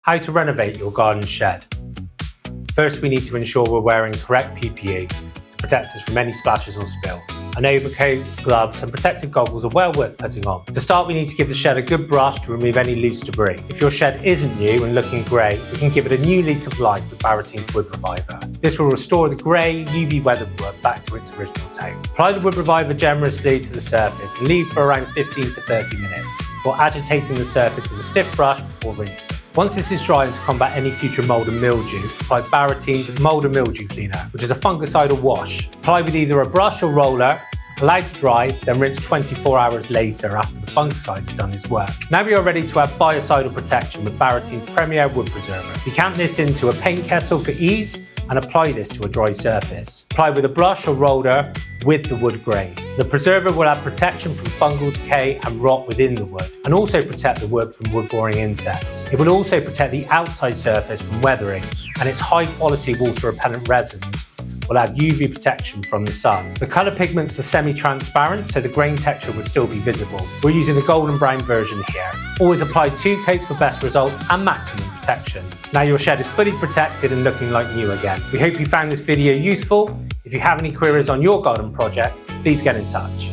How to renovate your garden shed. First, we need to ensure we're wearing correct PPE to protect us from any splashes or spills. An overcoat, gloves and protective goggles are well worth putting on. To start, we need to give the shed a good brush to remove any loose debris. If your shed isn't new and looking grey, we can give it a new lease of life with Barrettine's Wood Reviver. This will restore the grey, UV weathered wood back to its original tone. Apply the Wood Reviver generously to the surface and leave for around 15 to 30 minutes, while agitating the surface with a stiff brush before rinsing. Once this is dry, and to combat any future mould and mildew, apply Barrettine's Mould and Mildew Cleaner, which is a fungicidal wash. Apply with either a brush or roller, allow to dry, then rinse 24 hours later after the fungicide has done its work. Now we are ready to have biocidal protection with Barrettine Premier Wood Preserver. Decant this into a paint kettle for ease and apply this to a dry surface. Apply with a brush or roller with the wood grain. The preserver will have protection from fungal decay and rot within the wood, and also protect the wood from wood-boring insects. It will also protect the outside surface from weathering, and its high-quality water-repellent resins will have UV protection from the sun. The colour pigments are semi-transparent, so the grain texture will still be visible. We're using the golden brown version here. Always apply 2 coats for best results and maximum protection. Now your shed is fully protected and looking like new again. We hope you found this video useful. If you have any queries on your garden project, please get in touch.